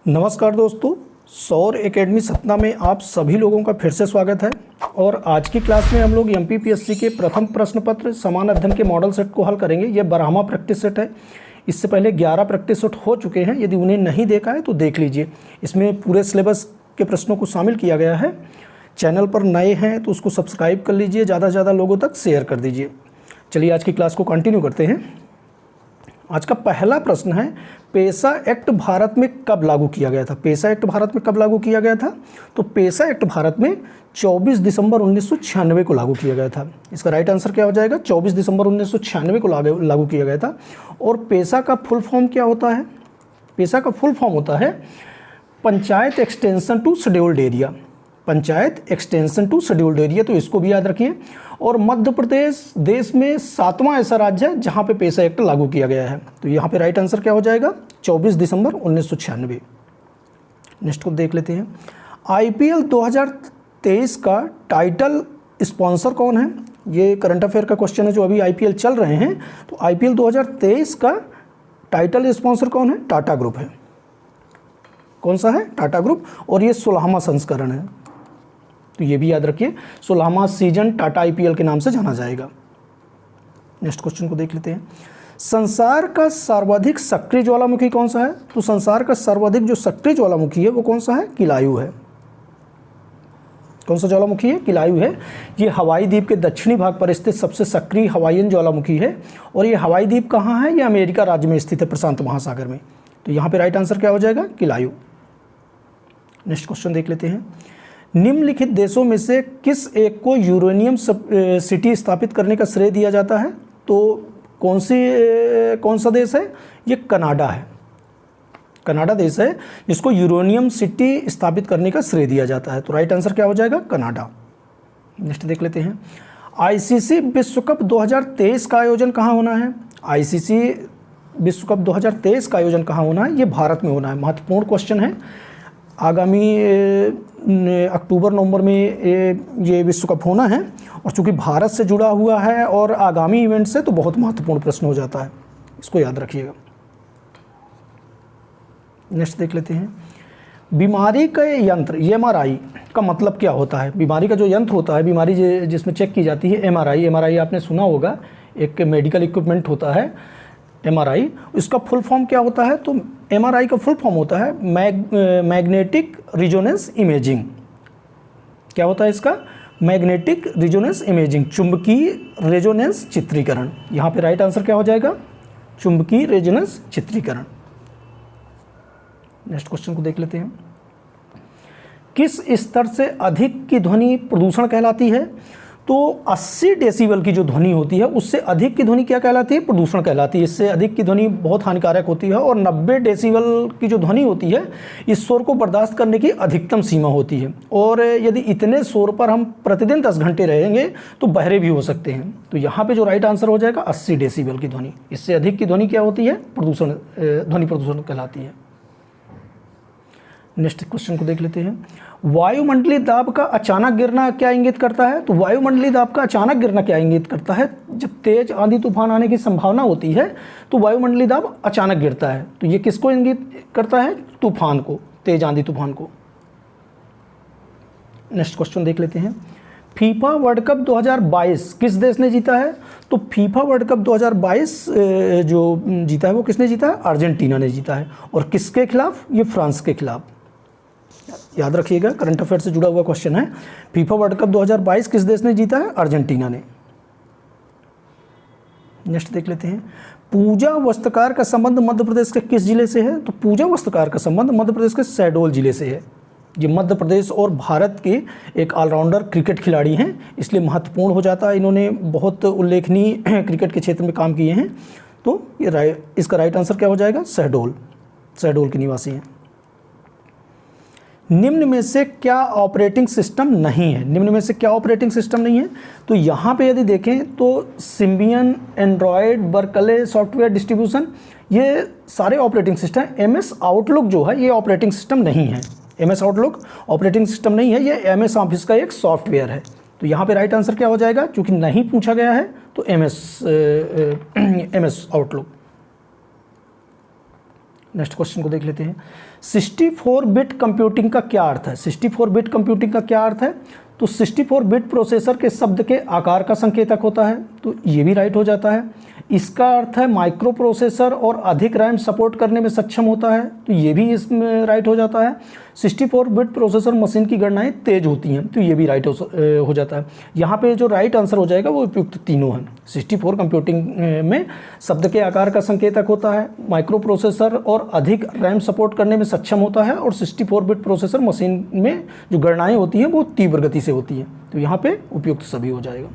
नमस्कार दोस्तों, सौर एकेडमी सतना में आप सभी लोगों का फिर से स्वागत है। और आज की क्लास में हम लोग एमपीपीएससी के प्रथम प्रश्न पत्र समान अध्ययन के मॉडल सेट को हल करेंगे। ये 12वां प्रैक्टिस सेट है। इससे पहले 11 प्रैक्टिस सेट हो चुके हैं। यदि उन्हें नहीं देखा है तो देख लीजिए। इसमें पूरे सिलेबस के प्रश्नों को शामिल किया गया है। चैनल पर नए हैं तो उसको सब्सक्राइब कर लीजिए, ज़्यादा से ज़्यादा लोगों तक शेयर कर दीजिए। चलिए आज की क्लास को कंटिन्यू करते हैं। आज का पहला प्रश्न है, पेसा एक्ट भारत में कब लागू किया गया था? पेसा एक्ट भारत में कब लागू किया गया था? तो पेसा एक्ट भारत में 24 दिसंबर 1996 को लागू किया गया था। इसका राइट आंसर क्या हो जाएगा? 24 दिसंबर 1996 को लागू किया गया था। और पेसा का फुल फॉर्म क्या होता है? पेसा का फुल फॉर्म होता है panchayat extension to scheduled area. Panchayat extension to scheduled area, तो इसको भी याद रखिए। और मध्य प्रदेश देश में 7वां ऐसा राज्य है जहां पे पेसा एक्ट लागू किया गया है। तो यहाँ पे राइट आंसर क्या हो जाएगा? 24 दिसंबर 1996। नेक्स्ट को देख लेते हैं। आईपीएल 2023 का टाइटल स्पॉन्सर कौन है? ये करंट अफेयर का क्वेश्चन है, जो अभी आईपीएल चल रहे हैं। तो आईपीएल 2023 का टाइटल स्पॉन्सर कौन है? टाटा ग्रुप है। कौन सा है? टाटा ग्रुप। और ये 16वां संस्करण है, तो ये भी याद रखिए। 16वां सीजन टाटा आईपीएल के नाम से जाना जाएगा। नेक्स्ट क्वेश्चन को देख लेते हैं। संसार का सर्वाधिक सक्रिय ज्वालामुखी कौन सा है? तो संसार का सर्वाधिक जो सक्रिय ज्वालामुखी है वो कौन सा है? किलायु है। कौन सा ज्वालामुखी है? किलायु है। ये हवाई द्वीप के दक्षिणी भाग पर स्थित सबसे सक्रिय हवाईयन ज्वालामुखी है। और ये हवाई द्वीप कहाँ है? ये अमेरिका राज्य में स्थित है, प्रशांत महासागर में। तो यहाँ पे राइट आंसर क्या हो जाएगा? किलायु। नेक्स्ट क्वेश्चन देख लेते हैं। निम्नलिखित देशों में से किस एक को यूरेनियम सिटी स्थापित करने का श्रेय दिया जाता है? तो कौन सा देश है? ये कनाडा है। कनाडा देश है जिसको यूरेनियम सिटी स्थापित करने का श्रेय दिया जाता है। तो राइट आंसर क्या हो जाएगा? कनाडा। नेक्स्ट देख लेते हैं। आईसीसी विश्व कप 2023 का आयोजन कहाँ होना है? आईसीसी विश्व कप 2023 का आयोजन कहाँ होना है? ये भारत में होना है। महत्वपूर्ण क्वेश्चन है। आगामी अक्टूबर नवंबर में ये विश्व कप होना है। और चूंकि भारत से जुड़ा हुआ है और आगामी इवेंट से, तो बहुत महत्वपूर्ण प्रश्न हो जाता है। इसको याद रखिएगा। नेक्स्ट देख लेते हैं। बीमारी का यंत्र एमआरआई का मतलब क्या होता है? बीमारी का जो यंत्र होता है, बीमारी जिसमें चेक की जाती है, एमआरआई आपने सुना होगा, एक मेडिकल इक्विपमेंट होता है एमआरआई। इसका फुल फॉर्म क्या होता है? तो एमआरआई का फुल फॉर्म होता है मैग्नेटिक रिजोनेंस इमेजिंग। क्या होता है इसका? मैग्नेटिक रिजोनेंस इमेजिंग, चुंबकीय रेजोनेंस चित्रीकरण। यहाँ पे राइट आंसर क्या हो जाएगा? चुंबकीय रेजोनेंस चित्रीकरण। नेक्स्ट क्वेश्चन को देख लेते हैं। किस स्तर से अधिक की ध्वनि प्रदूषण कहलाती है? तो 80 डेसिबल की जो ध्वनि होती है, उससे अधिक की ध्वनि क्या कहलाती है? प्रदूषण कहलाती है। इससे अधिक की ध्वनि बहुत हानिकारक होती है। और 90 डेसिबल की जो ध्वनि होती है, इस शोर को बर्दाश्त करने की अधिकतम सीमा होती है। और यदि इतने शोर पर हम प्रतिदिन 10 घंटे रहेंगे तो बहरे भी हो सकते हैं। तो यहाँ पे जो राइट आंसर हो जाएगा 80 डेसिबल की ध्वनि। इससे अधिक की ध्वनि क्या होती है? प्रदूषण, ध्वनि प्रदूषण कहलाती है। नेक्स्ट क्वेश्चन को देख लेते हैं। वायुमंडलीय दाब का अचानक गिरना क्या इंगित करता है? तो वायुमंडलीय दाब का अचानक गिरना क्या इंगित करता है? जब तेज आंधी तूफान आने की संभावना होती है तो वायुमंडलीय दाब अचानक गिरता है। तो ये किसको इंगित करता है? तूफान को, तेज आंधी तूफान को। नेक्स्ट क्वेश्चन देख लेते हैं। फीफा वर्ल्ड कप 2022 किस देश ने जीता है? तो फीफा वर्ल्ड कप 2022 जो जीता है वो किसने जीता है? अर्जेंटीना ने जीता है। और किसके खिलाफ? ये फ्रांस के खिलाफ। याद रखिएगा, करंट अफेयर से जुड़ा हुआ क्वेश्चन है। फीफा वर्ल्ड कप 2022 किस देश ने जीता है? अर्जेंटीना ने। नेक्स्ट देख लेते हैं। पूजा वस्त्रकार का संबंध मध्य प्रदेश के किस जिले से है? तो पूजा वस्त्रकार का संबंध मध्य प्रदेश के शहडोल जिले से है। ये मध्य प्रदेश और भारत के एक ऑलराउंडर क्रिकेट खिलाड़ी हैं, इसलिए महत्वपूर्ण हो जाता है। इन्होंने बहुत उल्लेखनीय क्रिकेट के क्षेत्र में काम किए हैं। तो ये इसका राइट आंसर क्या हो जाएगा? शहडोल। शहडोल के निवासी हैं। निम्न में से क्या ऑपरेटिंग सिस्टम नहीं है? निम्न में से क्या ऑपरेटिंग सिस्टम नहीं है? तो यहाँ पे यदि देखें तो Symbian, Android, Berkeley software distribution, ये सारे ऑपरेटिंग सिस्टम। एमएस आउटलुक जो है ये ऑपरेटिंग सिस्टम नहीं है। एमएस आउटलुक ऑपरेटिंग सिस्टम नहीं है, ये एमएस ऑफिस का एक सॉफ्टवेयर है। तो यहाँ पे राइट आंसर क्या हो जाएगा? क्योंकि नहीं पूछा गया है तो एमएस आउटलुक। नेक्स्ट क्वेश्चन को देख लेते हैं। 64 बिट कंप्यूटिंग का क्या अर्थ है? 64 बिट कंप्यूटिंग का क्या अर्थ है? तो 64 बिट प्रोसेसर के शब्द के आकार का संकेतक होता है, तो ये भी राइट हो जाता है। इसका अर्थ है माइक्रो प्रोसेसर और अधिक रैम सपोर्ट करने में सक्षम होता है, तो ये भी इसमें राइट हो जाता है। 64 बिट प्रोसेसर मशीन की गणनाएं तेज होती हैं, तो ये भी राइट हो जाता है। यहाँ पे जो राइट आंसर हो जाएगा वो उपयुक्त तीनों हैं। 64 कंप्यूटिंग में शब्द के आकार का संकेतक होता है, माइक्रो प्रोसेसर और अधिक रैम सपोर्ट करने में सक्षम होता है, और 64 बिट प्रोसेसर मशीन में जो गणनाएँ होती हैं वो तीव्र गति से होती हैं, तो यहाँ पे उपयुक्त सभी हो जाएगा।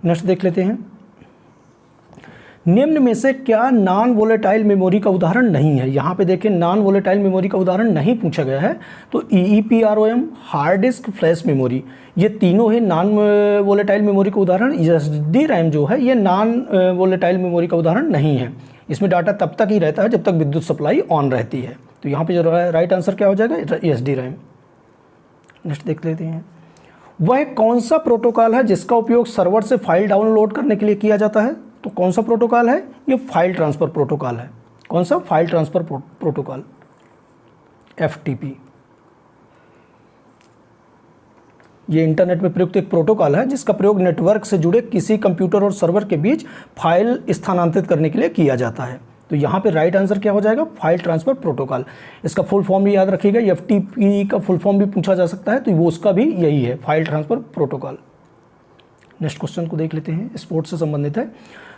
नेक्स्ट देख लेते हैं। निम्न में से क्या नॉन वोलेटाइल मेमोरी का उदाहरण नहीं है? यहाँ पे देखें, नॉन वोलेटाइल मेमोरी का उदाहरण नहीं पूछा गया है, तो EEPROM, hard disk, flash memory, ये तीनों है नॉन वोलेटाइल मेमोरी का उदाहरण। SD रैम जो है ये नॉन वोलेटाइल मेमोरी का उदाहरण नहीं है। इसमें डाटा तब तक ही रहता है जब तक विद्युत सप्लाई ऑन रहती है, तो यहाँ पे जो राइट आंसर क्या हो जाएगा? SD RAM. नेक्स्ट देख लेते हैं। वह कौन सा प्रोटोकॉल है जिसका उपयोग सर्वर से फाइल डाउनलोड करने के लिए किया जाता है? तो कौन सा प्रोटोकॉल है? ये फाइल ट्रांसफ़र प्रोटोकॉल है। कौन सा? File transfer protocol, FTP। ये इंटरनेट में प्रयुक्त एक प्रोटोकॉल है जिसका प्रयोग नेटवर्क से जुड़े किसी कंप्यूटर और सर्वर के बीच फाइल स्थानांतरित करने के लिए किया जाता है, तो यहाँ पे राइट आंसर क्या हो जाएगा? File transfer protocol. इसका फुल फॉर्म भी याद रखिएगा, FTP का फुल फॉर्म भी पूछा जा सकता है, तो वो उसका भी यही है, file transfer protocol. Next question को देख लेते हैं, स्पोर्ट्स से संबंधित है।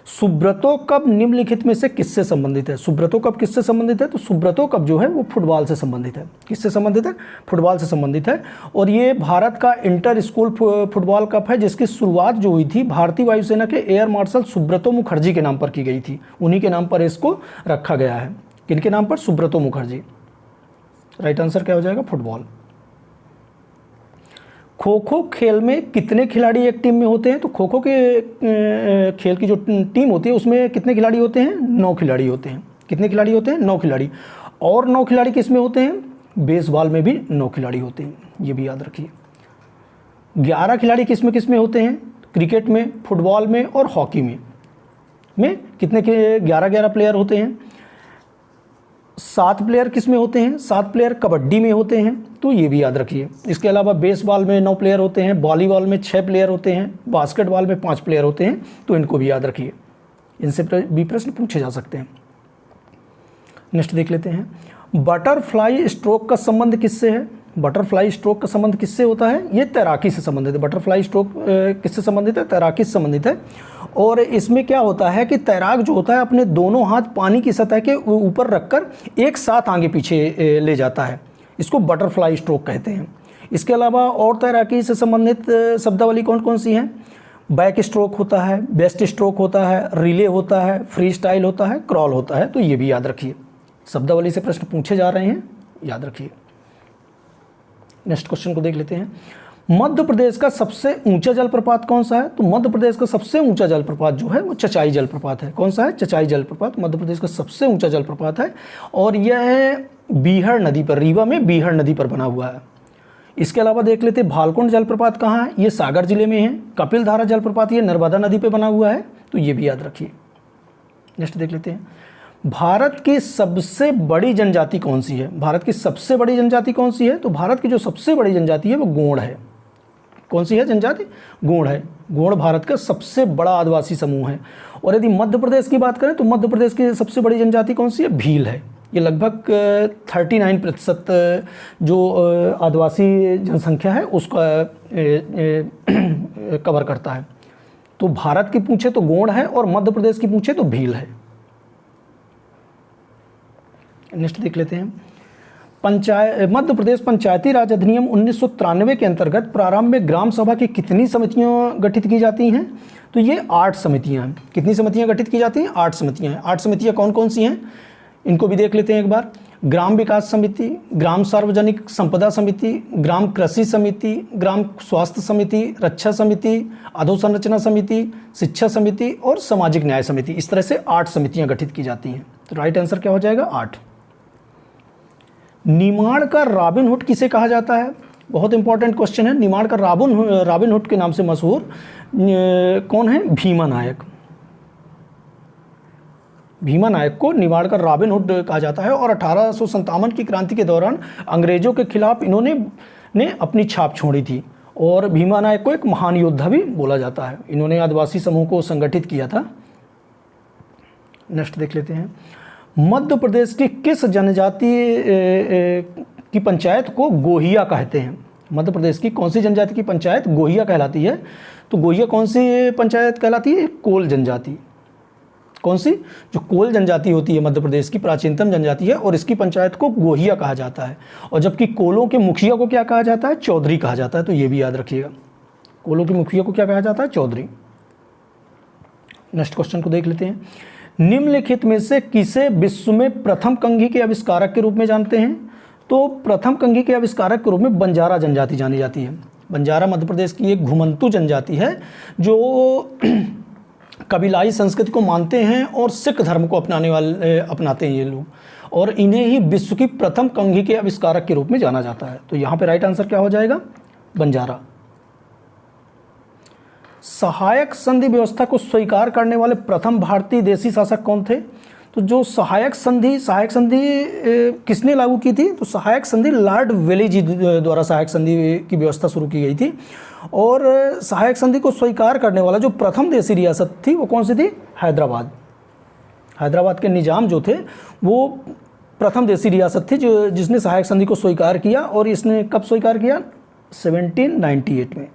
सुब्रतो कप निम्नलिखित में से किससे संबंधित है? सुब्रतो कप किससे संबंधित है? तो सुब्रतो कप जो है वो फुटबॉल से संबंधित है। किससे संबंधित है? फुटबॉल से संबंधित है, और ये भारत का इंटर स्कूल फुटबॉल कप है, जिसकी शुरुआत जो हुई थी भारतीय वायुसेना के एयर मार्शल सुब्रतो मुखर्जी के नाम पर की गई थी। उन्हीं के नाम पर इसको रखा गया है। किनके नाम पर? सुब्रतो मुखर्जी। राइट आंसर क्या हो जाएगा? फुटबॉल। खो खो खेल में कितने खिलाड़ी एक टीम में होते हैं? तो खो खो के खेल की जो टीम होती है उसमें कितने खिलाड़ी होते हैं? 9 खिलाड़ी होते हैं। कितने खिलाड़ी होते हैं? 9 खिलाड़ी। और 9 खिलाड़ी किस में होते हैं? बेसबॉल में भी 9 खिलाड़ी होते हैं, ये भी याद रखिए। 11 खिलाड़ी किस में होते हैं? क्रिकेट में, फुटबॉल में और हॉकी में कितने के 11 प्लेयर होते हैं? 7 प्लेयर किस में होते हैं? 7 प्लेयर कबड्डी में होते हैं, तो ये भी याद रखिए। इसके अलावा बेसबॉल में 9 प्लेयर होते हैं, वॉलीबॉल में 6 प्लेयर होते हैं, बास्केटबॉल में 5 प्लेयर होते हैं, तो इनको भी याद रखिए। इनसे भी प्रश्न पूछे जा सकते हैं। नेक्स्ट देख लेते हैं। बटरफ्लाई स्ट्रोक का संबंध किससे है? बटरफ्लाई स्ट्रोक का संबंध किससे होता है? ये तैराकी से संबंधित है। बटरफ्लाई स्ट्रोक किससे संबंधित है? तैराकी से संबंधित है। और इसमें क्या होता है कि तैराक जो होता है अपने दोनों हाथ पानी की सतह के ऊपर रखकर एक साथ आगे पीछे ले जाता है, इसको बटरफ्लाई स्ट्रोक कहते हैं। इसके अलावा और तैराकी से संबंधित शब्दावली कौन कौन सी हैं? बैक स्ट्रोक होता है, बेस्ट स्ट्रोक होता है, रिले होता है, फ्री स्टाइल होता है, क्रॉल होता है, तो ये भी याद रखिए। शब्दावली से प्रश्न पूछे जा रहे हैं, याद रखिए। नेक्स्ट क्वेश्चन को देख लेते हैं। मध्य प्रदेश का सबसे ऊंचा जलप्रपात कौन सा है? तो मध्य प्रदेश का सबसे ऊंचा जलप्रपात जो है वो चचाई जलप्रपात है। कौन सा है? चचाई जलप्रपात मध्य प्रदेश का सबसे ऊंचा जलप्रपात है, और यह बीहड़ नदी पर, रीवा में बीहड़ नदी पर बना हुआ है। इसके अलावा देख लेते हैं भालकुंड जलप्रपात कहाँ है? ये सागर जिले में है। कपिलधारा जलप्रपात ये नर्मदा नदी पर बना हुआ है, तो ये भी याद रखिए। नेक्स्ट देख लेते हैं। भारत की सबसे बड़ी जनजाति कौन सी है? भारत की सबसे बड़ी जनजाति कौन सी है? तो भारत की जो सबसे बड़ी जनजाति है वो गोंड है। कौन सी है जनजाति? गोंड है। गोंड भारत का सबसे बड़ा आदिवासी समूह है। और यदि मध्य प्रदेश की बात करें तो मध्य प्रदेश की सबसे बड़ी जनजाति कौन सी है? भील है। ये लगभग 39% जो आदिवासी जनसंख्या है उसका कवर करता है। तो भारत की पूछे तो गोंड है, और मध्य प्रदेश की पूछे तो भील है। नेक्स्ट देख लेते हैं। मध्य प्रदेश पंचायती राज अधिनियम 1993 के अंतर्गत प्रारंभ में ग्राम सभा की कितनी समितियां गठित की जाती हैं? तो ये 8 समितियां हैं। कितनी समितियां गठित की जाती हैं? 8 समितियां हैं। 8 समितियां कौन कौन सी हैं? इनको भी देख लेते हैं एक बार। ग्राम विकास समिति, ग्राम सार्वजनिक संपदा समिति, ग्राम कृषि समिति, ग्राम स्वास्थ्य समिति, रक्षा समिति, अधोसंरचना समिति, शिक्षा समिति और सामाजिक न्याय समिति। इस तरह से 8 समितियां गठित की जाती हैं। तो राइट आंसर क्या हो जाएगा? 8। निमाड़ का रॉबिनहुड किसे कहा जाता है? बहुत इंपॉर्टेंट क्वेश्चन है। निमाड़ का रॉबिनहुड के नाम से मशहूर कौन है? भीमा नायक। भीमा नायक को निवाड़कर रॉबिन हुड कहा जाता है और 1857 की क्रांति के दौरान अंग्रेजों के खिलाफ इन्होंने अपनी छाप छोड़ी थी और भीमा नायक को एक महान योद्धा भी बोला जाता है। इन्होंने आदिवासी समूह को संगठित किया था। नेक्स्ट देख लेते हैं, मध्य प्रदेश की किस जनजाति की पंचायत को गोहिया कहते हैं? मध्य प्रदेश की कौन सी जनजाति की पंचायत गोहिया कहलाती है? तो गोहिया कौन सी पंचायत कहलाती है? कोल जनजाति। कौन सी? जो कोल जनजाति होती है मध्य प्रदेश की प्राचीनतम जनजाति है और इसकी पंचायत को गोहिया कहा जाता है। और जबकि कोलों के मुखिया को क्या कहा जाता है? चौधरी कहा जाता है। तो ये भी याद रखिएगा, कोलों के मुखिया को क्या कहा जाता है? चौधरी। नेक्स्ट क्वेश्चन को देख लेते हैं, निम्नलिखित में से किसे विश्व में प्रथम कंघी के आविष्कारक के रूप में जानते हैं? तो प्रथम कंघी के आविष्कारक के रूप में बंजारा जनजाति जानी जाती है। बंजारा मध्य प्रदेश की एक घुमंतू जनजाति है जो कबीलाई संस्कृति को मानते हैं और सिख धर्म को अपनाते हैं ये लोग, और इन्हें ही विश्व की प्रथम कंघी के आविष्कारक के रूप में जाना जाता है। तो यहाँ पे राइट आंसर क्या हो जाएगा? बंजारा। सहायक संधि व्यवस्था को स्वीकार करने वाले प्रथम भारतीय देशी शासक कौन थे? तो जो सहायक संधि किसने लागू की थी? तो सहायक संधि लॉर्ड वेली जी द्वारा सहायक संधि की व्यवस्था शुरू की गई थी। और सहायक संधि को स्वीकार करने वाला जो प्रथम देशी रियासत थी वो कौन सी थी? हैदराबाद। हैदराबाद के निजाम जो थे वो प्रथम देशी रियासत थी जिसने सहायक संधि को स्वीकार किया। और इसने कब स्वीकार किया? 1798 में।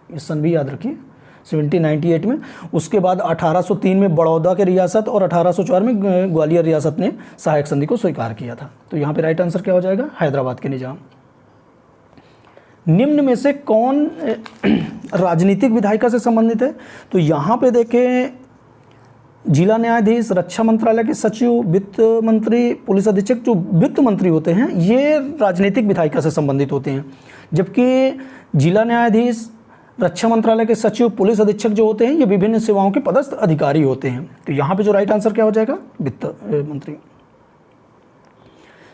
इस सन भी याद रखिए, 1798 में। उसके बाद 1803 में बड़ौदा के रियासत और 1804 में ग्वालियर रियासत ने सहायक संधि को स्वीकार किया था। तो यहाँ पे राइट आंसर क्या हो जाएगा? हैदराबाद के निजाम। निम्न में से कौन राजनीतिक विधायिका से संबंधित है? तो यहाँ पे देखें, जिला न्यायाधीश, रक्षा मंत्रालय के सचिव, वित्त मंत्री, पुलिस अधीक्षक, जो वित्त मंत्री होते हैं ये राजनीतिक विधायिका से संबंधित होते हैं। जबकि जिला न्यायाधीश, रक्षा मंत्रालय के सचिव, पुलिस अधीक्षक जो होते हैं ये विभिन्न सेवाओं के पदस्थ अधिकारी होते हैं। तो यहाँ पे जो राइट आंसर क्या हो जाएगा? वित्त मंत्री।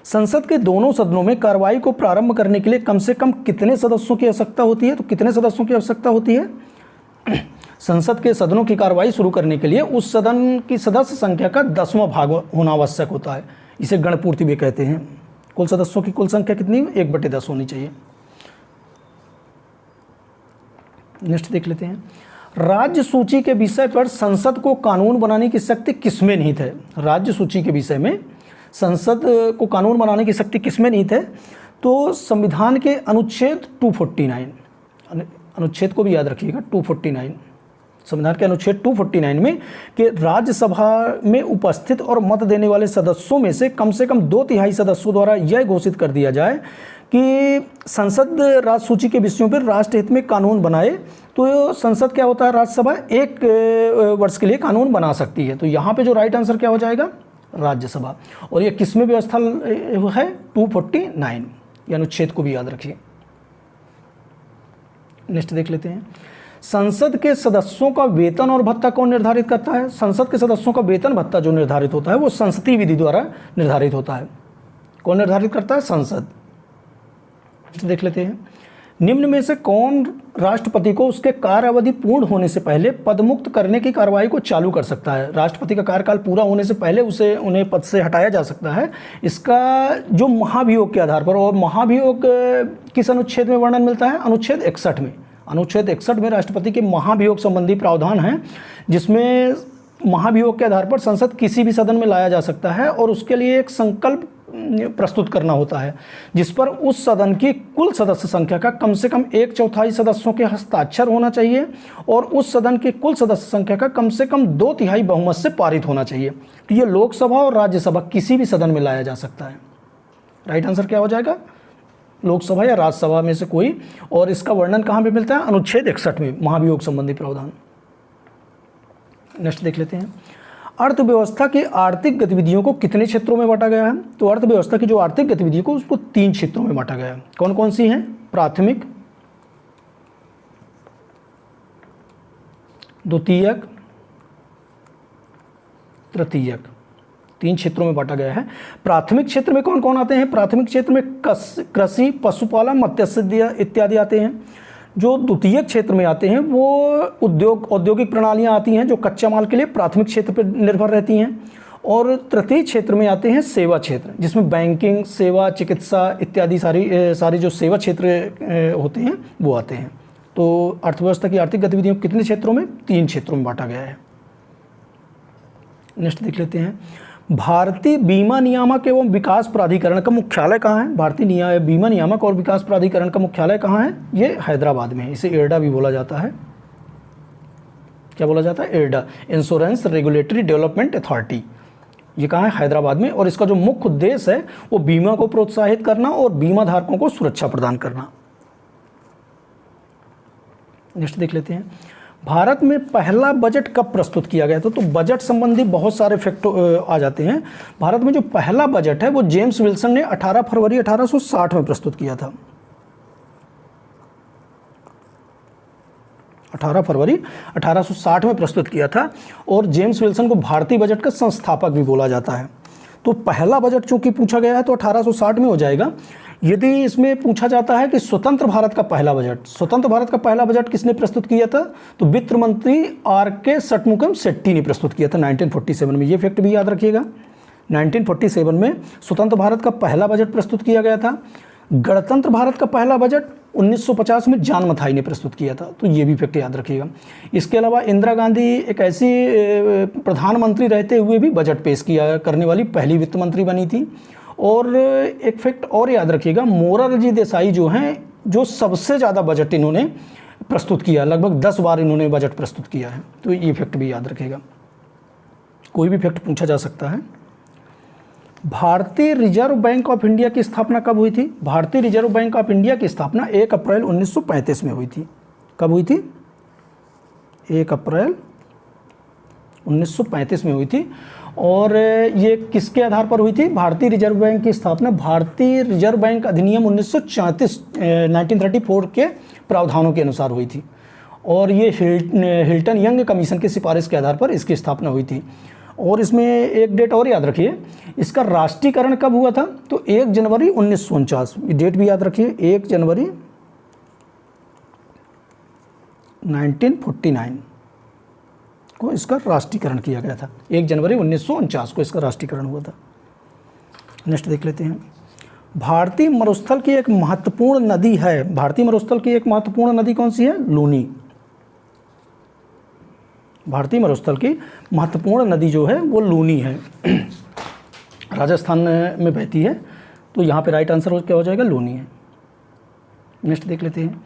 संसद के दोनों सदनों में कार्रवाई को प्रारंभ करने के लिए कम से कम कितने सदस्यों की आवश्यकता होती है? तो कितने सदस्यों की आवश्यकता होती है? संसद के सदनों की कार्रवाई शुरू करने के लिए उस सदन की सदस्य संख्या का 10वां भाग होना आवश्यक होता है। इसे गणपूर्ति भी कहते हैं। कुल सदस्यों की कुल संख्या कितनी? 1/10 होनी चाहिए। नेक्स्ट देख लेते हैं, राज्य सूची के विषय पर संसद को कानून बनाने की शक्ति किसमें निहित है? राज्य सूची के विषय में संसद को कानून बनाने की शक्ति किसमें निहित है? तो संविधान के अनुच्छेद 249, अनुच्छेद को भी याद रखिएगा, 249, संविधान के अनुच्छेद 249 में कि राज्यसभा में उपस्थित और मत देने वाले सदस्यों में से कम 2/3 सदस्यों द्वारा यह घोषित कर दिया जाए कि संसद राज्य सूची के विषयों पर राष्ट्र हित में कानून बनाए। तो संसद क्या होता है? राज्यसभा 1 वर्ष के लिए कानून बना सकती है। तो यहाँ पे जो राइट आंसर क्या हो जाएगा? राज्यसभा। और ये किसमें व्यवस्था है? 249, ये अनुच्छेद को भी याद रखिए। नेक्स्ट देख लेते हैं, संसद के सदस्यों का वेतन और भत्ता कौन निर्धारित करता है? संसद के सदस्यों का वेतन भत्ता जो निर्धारित होता है वो संसदीय विधि द्वारा निर्धारित होता है। कौन निर्धारित करता है? संसद। देख लेते हैं, निम्न में से कौन राष्ट्रपति को उसके कार्य अवधि पूर्ण होने से पहले पदमुक्त करने की कार्रवाई को चालू कर सकता है? राष्ट्रपति का कार्यकाल पूरा होने से पहले उन्हें पद से हटाया जा सकता है। इसका जो महाभियोग के आधार पर, और महाभियोग किस अनुच्छेद में वर्णन मिलता है? अनुच्छेद 61 में। अनुच्छेद 61 में राष्ट्रपति के महाभियोग संबंधी प्रावधान हैं, जिसमें महाभियोग के आधार पर संसद किसी भी सदन में लाया जा सकता है और उसके लिए एक संकल्प प्रस्तुत करना होता है, जिस पर उस सदन की कुल सदस्य संख्या का कम से कम 1/4 सदस्यों के हस्ताक्षर होना चाहिए और उस सदन की कुल सदस्य संख्या का कम से कम 2/3 बहुमत से पारित होना चाहिए। तो ये लोकसभा और राज्यसभा किसी भी सदन में लाया जा सकता है। राइट आंसर क्या हो जाएगा? लोकसभा या राज्यसभा में से कोई। और इसका वर्णन कहाँ पे मिलता है? अनुच्छेद 61 में, महाभियोग संबंधी प्रावधान। नेक्स्ट देख लेते हैं, अर्थव्यवस्था की आर्थिक गतिविधियों को कितने क्षेत्रों में बांटा गया है? तो अर्थव्यवस्था की जो आर्थिक गतिविधियों को उसको 3 क्षेत्रों में बांटा गया है। कौन कौन सी हैं? प्राथमिक, द्वितीयक, तृतीयक, 3 क्षेत्रों में बांटा गया है। प्राथमिक क्षेत्र में कौन कौन आते हैं? प्राथमिक क्षेत्र में कृषि, पशुपालन, मत्स्य इत्यादि आते हैं। जो द्वितीयक क्षेत्र में आते हैं वो औद्योगिक प्रणालियाँ आती हैं जो कच्चा माल के लिए प्राथमिक क्षेत्र पर निर्भर रहती हैं, और तृतीय क्षेत्र में आते हैं सेवा क्षेत्र, जिसमें बैंकिंग, सेवा, चिकित्सा इत्यादि सारी जो सेवा क्षेत्र होते हैं वो आते हैं। तो अर्थव्यवस्था की आर्थिक गतिविधियों को कितने क्षेत्रों में? 3 क्षेत्रों में बांटा गया है। नेक्स्ट देख लेते हैं, भारतीय बीमा नियामक एवं विकास प्राधिकरण का मुख्यालय कहाँ है? भारतीय बीमा नियामक और विकास प्राधिकरण का मुख्यालय कहाँ है? ये हैदराबाद में है। इसे एर्डा भी बोला जाता है। क्या बोला जाता है? एर्डा, इंश्योरेंस रेगुलेटरी डेवलपमेंट अथॉरिटी। ये कहाँ है? हैदराबाद में। और इसका जो मुख्य उद्देश्य है वो बीमा को प्रोत्साहित करना और बीमा धारकों को सुरक्षा प्रदान करना। नेक्स्ट देख लेते हैं, भारत में पहला बजट कब प्रस्तुत किया गया था? तो बजट संबंधी बहुत सारे फैक्ट आ जाते हैं। भारत में जो पहला बजट है वो जेम्स विल्सन ने 18 फरवरी 1860 में प्रस्तुत किया था। 18 फरवरी 1860 में प्रस्तुत किया था, और जेम्स विल्सन को भारतीय बजट का संस्थापक भी बोला जाता है। तो पहला बजट चूंकि पूछा गया है तो 1860 में हो जाएगा। यदि इसमें पूछा जाता है कि स्वतंत्र भारत का पहला बजट किसने प्रस्तुत किया था? तो वित्त मंत्री R.K. षटमुखम शेट्टी ने प्रस्तुत किया था 1947 में। ये फैक्ट भी याद रखिएगा। 1947 में स्वतंत्र भारत का पहला बजट प्रस्तुत किया गया था। गणतंत्र भारत का पहला बजट 1950 में जॉन मथाई ने प्रस्तुत किया था। तो ये भी फैक्ट याद रखिएगा। इसके अलावा इंदिरा गांधी एक ऐसी प्रधानमंत्री रहते हुए भी बजट पेश किया करने वाली पहली वित्त मंत्री बनी थी। और एक फैक्ट और याद रखिएगा, मोरारजी देसाई जो हैं, जो सबसे ज़्यादा बजट इन्होंने प्रस्तुत किया, लगभग 10 बार इन्होंने बजट प्रस्तुत किया है। तो ये फैक्ट भी याद रखिएगा। कोई भी फैक्ट पूछा जा सकता है। भारतीय रिजर्व बैंक ऑफ इंडिया की स्थापना कब हुई थी? भारतीय रिजर्व बैंक ऑफ इंडिया की स्थापना 1 अप्रैल 1935 में हुई थी। कब हुई थी? 1 अप्रैल 1935 में हुई थी। और ये किसके आधार पर हुई थी? भारतीय रिजर्व बैंक की स्थापना भारतीय रिजर्व बैंक अधिनियम 1934 के प्रावधानों के अनुसार हुई थी। और ये हिल्टन यंग कमीशन की सिफारिश के आधार पर इसकी स्थापना हुई थी। और इसमें एक डेट और याद रखिए, इसका राष्ट्रीयकरण कब हुआ था? तो 1 जनवरी 1949। डेट भी याद रखिए, 1 जनवरी 1949 को इसका राष्ट्रीयकरण किया गया था। 1 जनवरी 1949 को इसका राष्ट्रीयकरण हुआ था। नेक्स्ट देख लेते हैं, भारतीय मरुस्थल की एक महत्वपूर्ण नदी है। भारतीय मरुस्थल की एक महत्वपूर्ण नदी कौन सी है? लूनी। भारतीय मरुस्थल की महत्वपूर्ण नदी जो है वो लूनी है, राजस्थान में बहती है। तो यहाँ पे राइट आंसर क्या हो जाएगा? लूनी है। नेक्स्ट देख लेते हैं,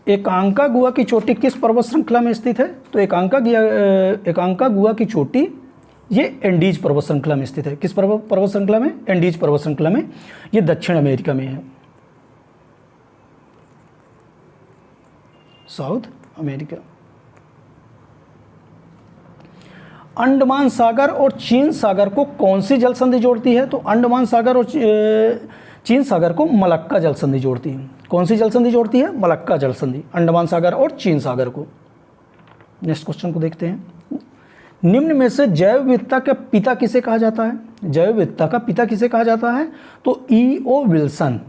एकांका गुहा की चोटी किस पर्वत श्रृंखला में स्थित है? तो एकांका गुहा की चोटी ये एंडीज पर्वत श्रृंखला में स्थित है। किस पर्वत श्रृंखला में? एंडीज पर्वत श्रृंखला में। ये दक्षिण अमेरिका में है, साउथ अमेरिका। अंडमान सागर और चीन सागर को कौन सी जल संधि जोड़ती है? तो अंडमान सागर और चीन सागर को मलक्का जल संधि जोड़ती है। कौन सी जल संधि जोड़ती है? मलक्का जल संधि, अंडमान सागर और चीन सागर को। नेक्स्ट क्वेश्चन को देखते हैं, निम्न में से जैव विविधता का पिता किसे कहा जाता है? जैव विविधता का पिता किसे कहा जाता है? तो E.O. विल्सन।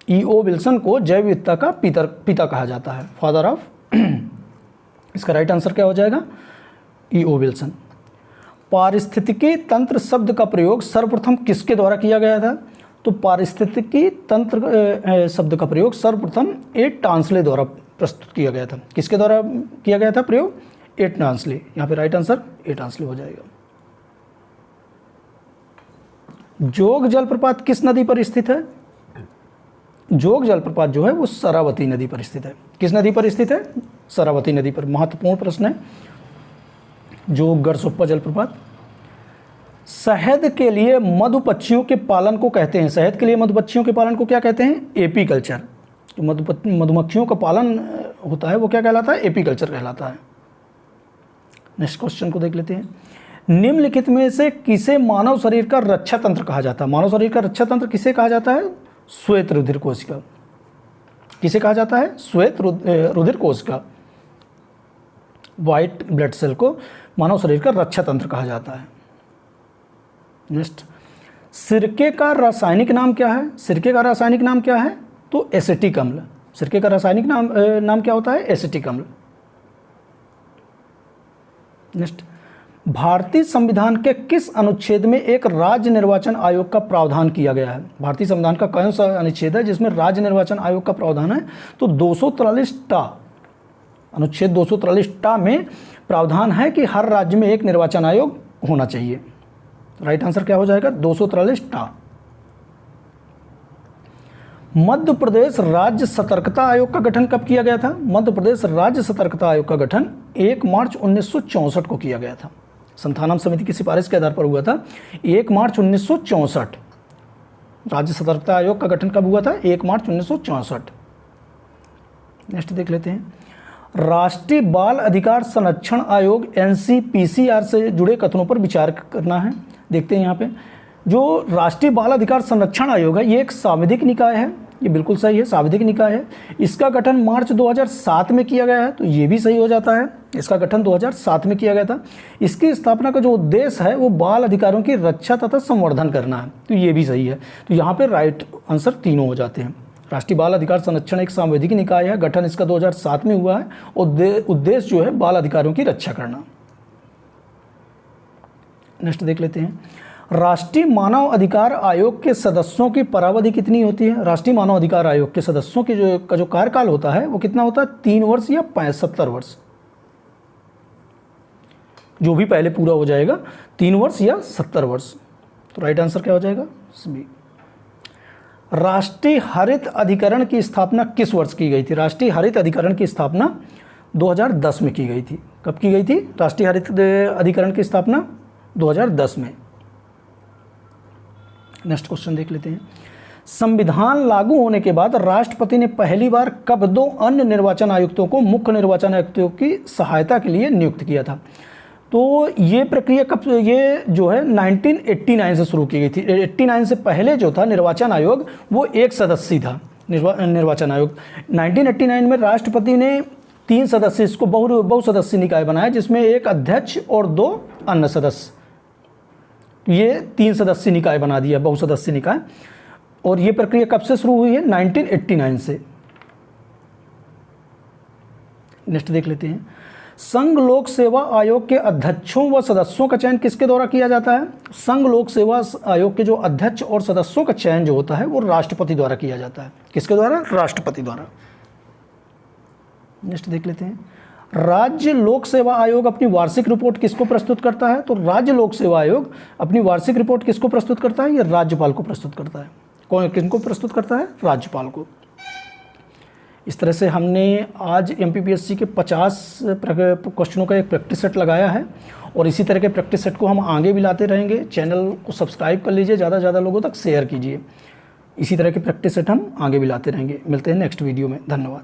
E.O. विल्सन को जैव विविधता का पिता कहा जाता है, फादर ऑफ। इसका राइट आंसर क्या हो जाएगा? E.O. विल्सन। पारिस्थितिकी तंत्र शब्द का प्रयोग सर्वप्रथम किसके द्वारा किया गया था? तो पारिस्थितिकी तंत्र शब्द का प्रयोग सर्वप्रथम ए टांसले द्वारा प्रस्तुत किया गया था। किसके द्वारा किया गया था प्रयोग? ए टांसले। यहाँ पे राइट आंसर ए टांसले हो जाएगा। जोग जलप्रपात किस नदी पर स्थित है? जोग जलप्रपात जो है वो शरावती नदी पर स्थित है। किस नदी पर स्थित है? शरावती नदी पर। महत्वपूर्ण प्रश्न है। जो गरसोप्पा जलप्रपात। शहद के लिए मधुपक्षियों के पालन को कहते हैं, शहद के लिए मधुपक्षियों के पालन को क्या कहते हैं? एपीकल्चर। तो मधुमक्खियों का पालन होता है वो क्या कहलाता है? एपीकल्चर कहलाता है। नेक्स्ट क्वेश्चन को देख लेते हैं, निम्नलिखित में से किसे मानव शरीर का रक्षा तंत्र कहा जाता है? मानव शरीर का रक्षा तंत्र किसे कहा जाता है? श्वेत रुधिर कोशिका। किसे कहा जाता है? श्वेत रुधिर कोशिका, व्हाइट ब्लड सेल को मानव शरीर का रक्षा तंत्र कहा जाता है। नेक्स्ट, सिरके का रासायनिक नाम क्या है? सिरके का रासायनिक नाम क्या है? तो एसिटिक अम्ल। सिरके का रासायनिक नाम क्या होता है? एसिटिक अम्ल। नेक्स्ट, भारतीय संविधान के किस अनुच्छेद में एक राज्य निर्वाचन आयोग का प्रावधान किया गया है? भारतीय संविधान का कौन सा अनुच्छेद है जिसमें राज्य निर्वाचन आयोग का प्रावधान है? तो 243 टा, अनुच्छेद 243 टा में प्रावधान है कि हर राज्य में एक निर्वाचन आयोग होना चाहिए। राइट आंसर क्या हो जाएगा? 243 टा। मध्य प्रदेश राज्य सतर्कता आयोग का गठन कब किया गया था? मध्य प्रदेश राज्य सतर्कता आयोग का गठन 1 मार्च 1964 को किया गया था। संथानम समिति की सिफारिश के आधार पर हुआ था। 1 मार्च 1964 राज्य सतर्कता आयोग का गठन कब हुआ था? 1 मार्च 1964। नेक्स्ट देख लेते हैं, राष्ट्रीय बाल अधिकार संरक्षण आयोग NCPCR से जुड़े कथनों पर विचार करना है। देखते हैं यहाँ पे, जो राष्ट्रीय बाल अधिकार संरक्षण आयोग है ये एक सांविधिक निकाय है। ये बिल्कुल सही है, सांविधिक निकाय है। इसका गठन मार्च 2007 में किया गया है, तो ये भी सही हो जाता है। इसका गठन 2007 में किया गया था। इसकी स्थापना का जो उद्देश्य है वो बाल अधिकारों की रक्षा तथा संवर्धन करना है, तो ये भी सही है। तो यहाँ पे राइट आंसर तीनों हो जाते हैं। राष्ट्रीय बाल अधिकार संरक्षण एक सांविधिक निकाय है, गठन इसका 2007 में हुआ है, उद्देश्य जो है बाल अधिकारों की रक्षा करना। नेक्स्ट देख लेते हैं, राष्ट्रीय मानव अधिकार आयोग के सदस्यों की परावधि कितनी होती है? राष्ट्रीय मानव अधिकार आयोग के सदस्यों की जो कार्यकाल होता है वो कितना होता है? 3 वर्ष या 75 वर्ष, जो भी पहले पूरा हो जाएगा, 3 वर्ष या 70 वर्ष। तो राइट आंसर क्या हो जाएगा? बी। राष्ट्रीय हरित अधिकरण की स्थापना किस वर्ष की गई थी? राष्ट्रीय हरित अधिकरण की स्थापना 2010 में की गई थी। कब की गई थी राष्ट्रीय हरित अधिकरण की स्थापना? 2010 में। नेक्स्ट क्वेश्चन देख लेते हैं, संविधान लागू होने के बाद राष्ट्रपति ने पहली बार कब 2 अन्य निर्वाचन आयुक्तों को मुख्य निर्वाचन आयुक्तों की सहायता के लिए नियुक्त किया था? तो ये प्रक्रिया कब, ये जो है 1989 से शुरू की गई थी। 89 से पहले जो था निर्वाचन आयोग वो एक सदस्यी था निर्वाचन आयोग। 1989 में राष्ट्रपति ने 3 सदस्य, इसको बहुसदस्यीय निकाय बनाया, जिसमें एक अध्यक्ष और 2 अन्य सदस्य, ये 3 सदस्यीय निकाय बना दिया, बहुसदस्यीय निकाय। और ये प्रक्रिया कब से शुरू हुई है? 1989 से। नेक्स्ट देख लेते हैं, संघ लोक सेवा आयोग के अध्यक्षों व सदस्यों का चयन किसके द्वारा किया जाता है? संघ लोक सेवा आयोग के जो अध्यक्ष और सदस्यों का चयन जो होता है वो राष्ट्रपति द्वारा किया जाता है। किसके द्वारा? राष्ट्रपति द्वारा। नेक्स्ट देख लेते हैं, राज्य लोक सेवा आयोग अपनी वार्षिक रिपोर्ट किसको प्रस्तुत करता है? तो राज्य लोक सेवा आयोग अपनी वार्षिक रिपोर्ट किसको प्रस्तुत करता है? ये राज्यपाल को प्रस्तुत करता है। कौन किनको प्रस्तुत करता है? राज्यपाल को। इस तरह से हमने आज MPPSC के 50 क्वेश्चनों का एक प्रैक्टिस सेट लगाया है, और इसी तरह के प्रैक्टिस सेट को हम आगे भी लाते रहेंगे। चैनल को सब्सक्राइब कर लीजिए, ज़्यादा से ज़्यादा लोगों तक शेयर कीजिए। इसी तरह के प्रैक्टिस सेट हम आगे भी लाते रहेंगे। मिलते हैं नेक्स्ट वीडियो में। धन्यवाद।